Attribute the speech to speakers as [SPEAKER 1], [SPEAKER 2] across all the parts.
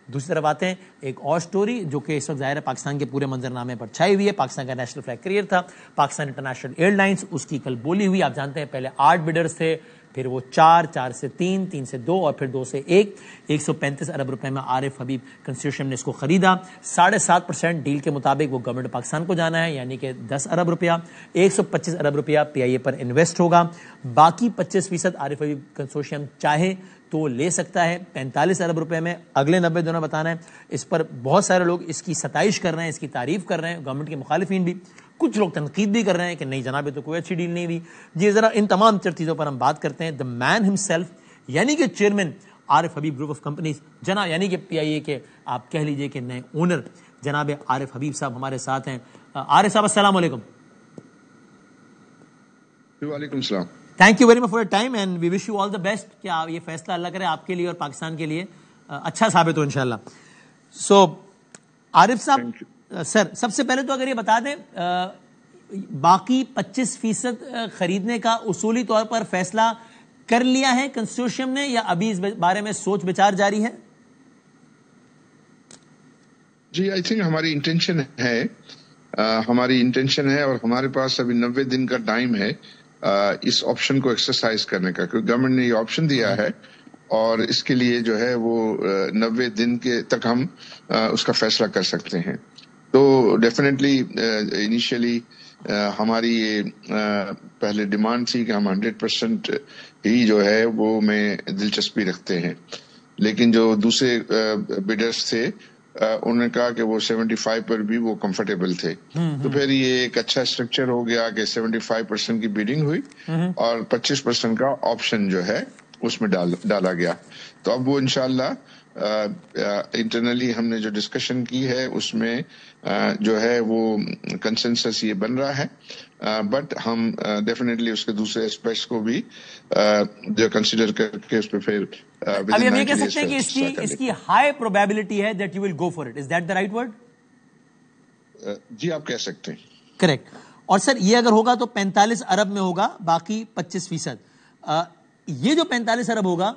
[SPEAKER 1] دوسری طرف آتے ہیں ایک اور سٹوری جو کہ اس وقت ظاہر ہے پاکستان کے پورے منظرنامے پر چھائی ہوئی ہے. پاکستان کا نیشنل فلیگ کیریئر تھا پاکستان انٹرنیشنل ایئر لائنس, اس کی کل بولی ہوئی. آپ جانتے ہیں پہلے 8 بڈرز تھے, پھر وہ 4 سے 3, 3 سے 2 اور پھر 2 سے 1. 135 ارب روپے میں عارف حبیب کنسورشیم نے اس کو خریدا. 7.5% ڈیل کے مطابق وہ گورنمنٹ پاکستان کو جانا ہے, یعنی کہ 10 ارب روپیہ. 125 ارب روپیہ پی آئی اے پر انویسٹ ہوگا. باقی 25% عارف حبیب کنسورشیم چاہے تو لے سکتا ہے 45 ارب روپے میں. اگلے 90 دنوں بتانا ہے. اس پر بہت سارے لوگ اس کی ستائش کر رہے ہیں, اس کی تعریف کر رہے ہیں, گورنمنٹ کے مخالفین بھی, کچھ لوگ تنقید بھی کر رہے ہیں کہ نہیں جناب یہ تو کوئی اچھی ڈیل نہیں ہوئی. جی ذرا ان تمام چیزوں پر ہم بات کرتے ہیں. دا مین ہمسیلف یعنی کہ chairman Arif Habib group of companies جناب, یعنی کہ پی آئی اے کے آپ کہہ لیجئے کہ نئے اونر جناب عارف حبیب صاحب ہمارے ساتھ ہیں. عارف صاحب السلام علیکم.
[SPEAKER 2] وعلیکم السلام.
[SPEAKER 1] Thank you very much for your time and we wish you all the best کہ یہ فیصلہ اللہ کرے آپ کے لیے اور پاکستان کے لیے اچھا ثابت ہو انشاءاللہ. سو عارف صاحب سر, سب سے پہلے تو اگر یہ بتا دیں باقی 25% خریدنے کا اصولی طور پر فیصلہ کر لیا ہے کنسورشیم نے یا ابھی اس بارے میں سوچ بچار جاری ہے؟
[SPEAKER 2] جی آئی تھنک ہماری انٹینشن ہے اور ہمارے پاس ابھی 90 دن کا ٹائم ہے اس آپشن کو ایکسرسائز کرنے کا, کیونکہ گورنمنٹ نے یہ آپشن دیا ہے اور اس کے لیے جو ہے وہ 90 دن کے تک ہم اس کا فیصلہ کر سکتے ہیں. تو ڈیفینیٹلی انیشیلی ہماری یہ پہلے ڈیمانڈ تھی کہ ہم 100% ہی جو ہے وہ میں دلچسپی رکھتے ہیں, لیکن جو دوسرے بیڈرز تھے انہوں نے کہا کہ وہ 75 پر بھی وہ کمفرٹیبل تھے. تو پھر یہ ایک اچھا اسٹرکچر ہو گیا کہ 75% کی بیڈنگ ہوئی اور 25% کا آپشن جو ہے اس میں ڈالا گیا. تو اب وہ انشاءاللہ انٹرنلی ہم نے جو ڈسکشن کی ہے اس میں جو ہے وہ کنسنسس یہ بن رہا ہے, بٹ ہم ڈیفینیٹلی اس کے دوسرے اسپیکٹس کو بھی جو کنسیڈر کر کے اس پہ پھر
[SPEAKER 1] ابھی یہ کہہ سکتے ہیں کہ اس کی ہائی پروبیبلٹی ہے that you will go for it, is that the right word?
[SPEAKER 2] جی آپ کہہ سکتے ہیں.
[SPEAKER 1] کریکٹ. اور سر یہ اگر ہوگا تو 45 ارب میں ہوگا, باقی 25%. یہ جو 45 ارب ہوگا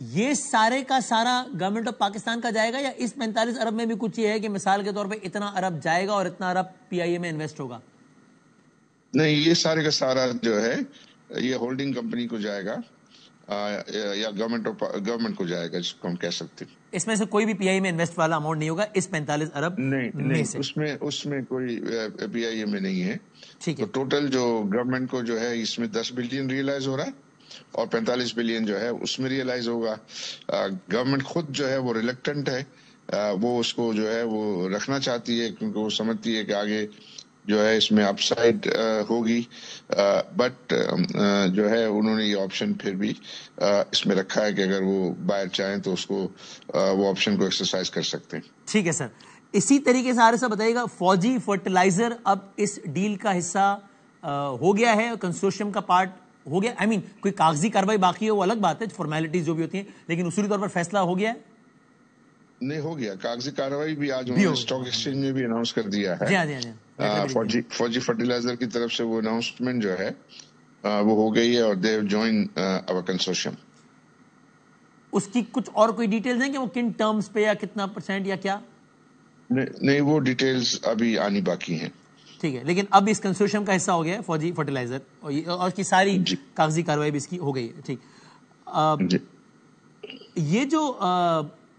[SPEAKER 1] یہ سارے کا سارا گورنمنٹ آف پاکستان کا جائے گا یا اس 45 ارب میں بھی کچھ یہ ہے کہ مثال کے طور پہ اتنا ارب جائے گا اور اتنا ارب پی آئی اے میں انویسٹ ہوگا؟
[SPEAKER 2] نہیں, یہ سارے کا سارا جو ہے یہ ہولڈنگ کمپنی کو جائے گا یا گورنمنٹ کو جائے گا, جس کو ہم کہہ سکتے ہیں.
[SPEAKER 1] اس میں سے کوئی بھی پی آئی اے میں انویسٹ والا اماؤنٹ نہیں ہوگا اس 45 ارب
[SPEAKER 2] نہیں
[SPEAKER 1] سے؟
[SPEAKER 2] اس میں کوئی پی آئی اے میں نہیں ہے.
[SPEAKER 1] ٹھیک ہے.
[SPEAKER 2] تو ٹوٹل جو گورنمنٹ کو جو ہے اس میں 10 بلین ریئلائز ہو رہا ہے اور 45 بلین جو ہے اس میں ریئلائز ہوگا. گورنمنٹ خود جو ہے وہ ریلیکٹنٹ ہے, وہ اس کو جو ہے وہ رکھنا چاہتی ہے کیونکہ وہ سمجھتی ہے کہ آگے جو ہے اس میں اپ سائڈ ہوگی, بٹ جو ہے انہوں نے یہ آپشن پھر بھی اس میں رکھا ہے کہ اگر وہ بائر چاہیں تو اس کو وہ آپشن کو ایکسرسائز کر سکتے ہیں.
[SPEAKER 1] ٹھیک ہے سر. اسی طریقے سے عارف صاحب بتائیے گا فوجی فرٹیلائزر اب اس ڈیل کا حصہ ہو گیا ہے, کنسورشیم کا پارٹ ہو گیا؟ آئی مین کوئی کاغذی کاروائی باقی ہے وہ الگ بات ہے, فارمیلٹیز جو بھی ہوتی ہیں, لیکن اصولی طور پر فیصلہ ہو گیا ہے؟
[SPEAKER 2] نہیں ہو گیا, کاغذی کاروائی بھی آج انہوں نے اسٹاک ایکسچینج میں بھی اناؤنس کر دیا ہے. فوجی فرٹیلائزر کی طرف سے وہ اناؤنسمنٹ جو ہے وہ ہو گئی ہے اور they have joined our consortium.
[SPEAKER 1] اس کی کچھ اور کوئی ڈیٹیلز ہیں کہ وہ کن ٹرمز پہ یا کتنا پرسنٹ یا کیا؟
[SPEAKER 2] نہیں, وہ ڈیٹیلز ابھی آنی باقی ہیں.
[SPEAKER 1] ٹھیک ہے, لیکن اب اس کنسورشیم کا حصہ ہو گیا ہے فوجی فرٹیلائزر اور اس کی ساری کاغذی کاروائی بھی اس کی ہو گئی ہے. ٹھیک. یہ جو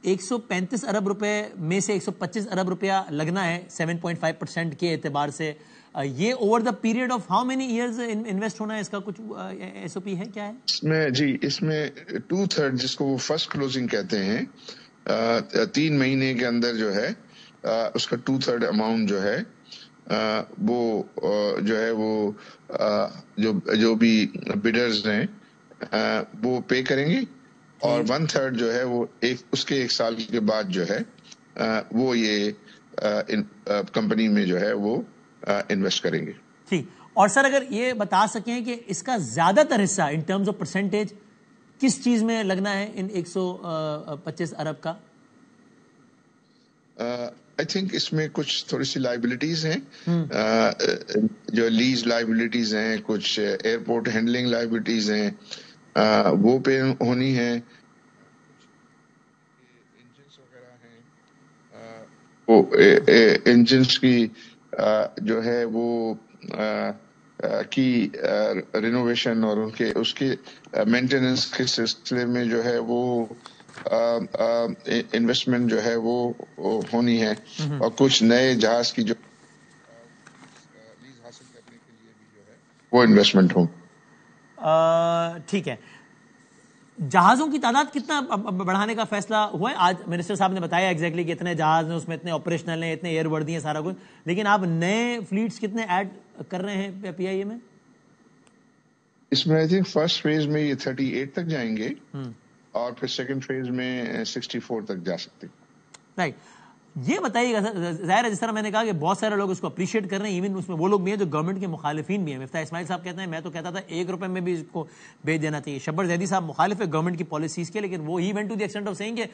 [SPEAKER 1] 135 ارب روپے میں سے 125 ارب روپیہ لگنا ہے 7.5% کے اعتبار سے, یہ over the period of how many years invest ہونا ہے, اس کا کچھ ایس او پی ہے کیا ہے
[SPEAKER 2] اس میں؟ جی اس میں 2/3 جس کو وہ فرسٹ کلوزنگ کہتے ہیں 3 مہینے کے اندر جو ہے اس کا 2/3 اماؤنٹ جو ہے وہ جو ہے وہ جو بھی بیڈرز ہیں وہ پے کریں گے, اور 1/3 جو ہے وہ اس کے 1 سال کے بعد جو ہے وہ یہ کمپنی میں جو ہے وہ انویسٹ کریں گے.
[SPEAKER 1] ٹھیک. اور سر اگر یہ بتا سکیں کہ اس کا زیادہ تر حصہ ان ٹرمز آف پرسنٹیج کس چیز میں لگنا ہے ان 125 ارب کا؟
[SPEAKER 2] آئی تھنک اس میں کچھ تھوڑی سی لائبلٹیز ہیں, جو لیز لائبلٹیز ہیں, کچھ ایئرپورٹ ہینڈلنگ لائبلٹیز ہیں, وہ پہ ہونی ہے, انجنس وغیرہ ہیں, وہ انجنس کی جو ہے وہ کی رینوویشن اور اس کے مینٹیننس کے سلسلے میں جو ہے وہ انویسٹمنٹ جو ہے وہ ہونی ہے، اور کچھ نئے جہاز کی جو لیز حاصل کرنے کے لیے بھی جو ہے وہ انویسٹمنٹ ہوں۔
[SPEAKER 1] ٹھیک ہے، جہازوں کی تعداد کتنا بڑھانے کا فیصلہ ہوا ہے؟ آج منسٹر صاحب نے بتایا ایگزیکٹلی کہ اتنے جہاز ہیں، اس میں اتنے آپریشنل ہیں، اتنے ایئر وردی ہیں، سارا کچھ، لیکن آپ نئے فلیٹس کتنے ایڈ کر رہے ہیں پی آئی اے میں؟
[SPEAKER 2] اس میں آئی تھنک فرسٹ فیز میں یہ 38 تک جائیں گے، اور پھر سیکنڈ فیز میں 64 تک جا سکتے ہیں۔
[SPEAKER 1] رائٹ، یہ بتائیے گا سر، ظاہر ہے جس طرح میں نے کہا کہ بہت سارے لوگ اس کو اپریشیٹ کر رہے ہیں، ایون اس میں وہ لوگ بھی ہیں جو گورنمنٹ کے مخالفین بھی ہیں۔ مفتاح اسماعیل صاحب کہتے ہیں میں تو کہتا تھا 1 روپے میں بھی اس کو بیچ دینا چاہیے۔ شبر زیدی صاحب مخالف ہے گورنمنٹ کی پالیسیز کے، لیکن وہ ہی went to the extent of saying کہ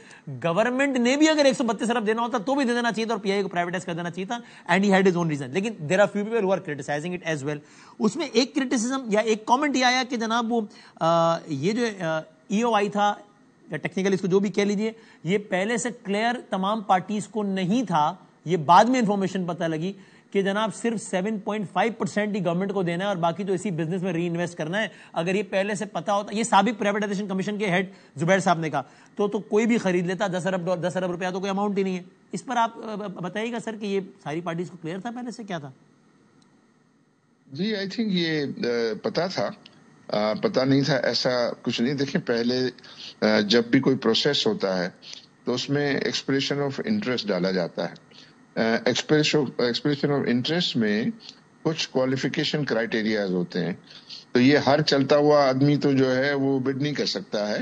[SPEAKER 1] گورنمنٹ نے بھی اگر 132 ارب دینا ہوتا تو بھی دے دینا چاہیے تھا اور پی آئی اے کو پرائیویٹائز کر دینا چاہیے تھا، and he had his own reason. لیکن there are few people who are criticising it as well. اس میں ایک کرٹیسزم یا ایک کامنٹ یہ آیا کہ جناب وہ یہ جو ای او آئی تھا، یا ٹیکنیکل اس کو جو بھی کہہ لیجیے، یہ پہلے سے کلیئر تمام پارٹیز کو نہیں تھا، یہ بعد میں انفارمیشن پتہ لگی کہ جناب صرف 7.5% ہی گورنمنٹ کو دینا ہے اور باقی تو اسی بزنس میں ری انویسٹ کرنا ہے۔ اگر یہ پہلے سے پتا ہوتا، یہ سابق پرائیویٹائزیشن کمیشن کے ہیڈ زبیر صاحب نے کہا، تو کوئی بھی خرید لیتا، 10 ارب روپیہ تو کوئی اماؤنٹ ہی نہیں ہے۔ اس پر آپ بتائیے گا سر کہ یہ ساری پارٹیز کو کلیئر تھا پہلے سے، کیا تھا؟
[SPEAKER 2] جی آئی تھنک یہ پتا تھا، پتا نہیں تھا ایسا کچھ نہیں۔ دیکھیں پہلے جب بھی کوئی پروسیس ہوتا ہے تو اس میں ایکسپریشن آف انٹرسٹ ڈالا جاتا ہے۔ ایکسپریشن آف انٹرسٹ میں کچھ کوالیفیکیشن کرائیٹیریاز ہوتے ہیں، تو یہ ہر چلتا ہوا آدمی تو جو ہے وہ بڈ نہیں کر سکتا ہے۔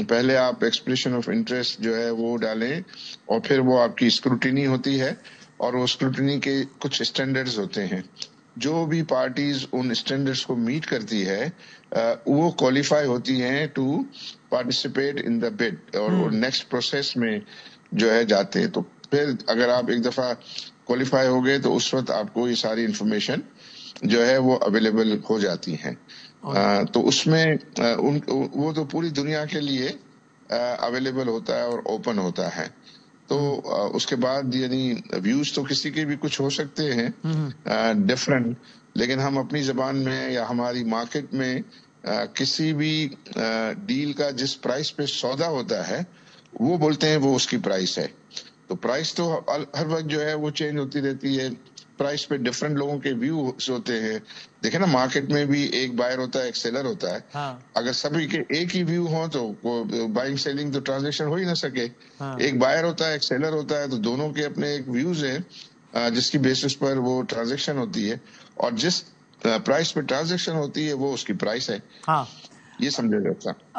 [SPEAKER 2] پہلے آپ ایکسپریشن آف انٹرسٹ جو ہے وہ ڈالیں، اور پھر وہ آپ کی اسکروٹینی ہوتی ہے، اور وہ اسکروٹینی کے کچھ اسٹینڈرڈز ہوتے ہیں۔ جو بھی پارٹیز ان اسٹینڈرڈز کو میٹ کرتی ہے وہ کوالیفائی ہوتی ہیں ٹو پارٹیسپیٹ ان دا بڈ، اور نیکسٹ پروسیس میں جو ہے جاتے ہیں۔ تو پھر اگر آپ ایک دفعہ کوالیفائی ہو گئے تو اس وقت آپ کو یہ ساری انفارمیشن جو ہے وہ اویلیبل ہو جاتی ہیں۔ تو اس میں وہ تو پوری دنیا کے لیے اویلیبل ہوتا ہے اور اوپن ہوتا ہے۔ تو اس کے بعد یعنی ویوز تو کسی کے بھی کچھ ہو سکتے ہیں ڈفرنٹ، لیکن ہم اپنی زبان میں یا ہماری مارکیٹ میں کسی بھی ڈیل کا جس پرائس پہ سودا ہوتا ہے وہ بولتے ہیں وہ اس کی پرائس ہے۔ تو پرائس تو ہر وقت جو ہے وہ چینج ہوتی رہتی ہے، پرائس پہ ڈفرنٹ لوگوں کے ویوز ہوتے ہیں۔ دیکھیں نا مارکیٹ میں بھی ایک بائر ہوتا ہے، ایک سیلر ہوتا ہے، اگر سبھی کے ایک ہی ویو ہوں تو بائنگ سیلنگ تو ٹرانزیکشن ہو ہی نہ سکے۔ ایک بائر ہوتا ہے، ایک سیلر ہوتا ہے، تو دونوں کے اپنے ایک ویوز ہیں جس کی بیسس پر وہ ٹرانزیکشن ہوتی ہے، اور جس پرائس پہ ٹرانزیکشن ہوتی ہے وہ اس کی پرائس ہے۔ یہ سمجھا جاتا ہے۔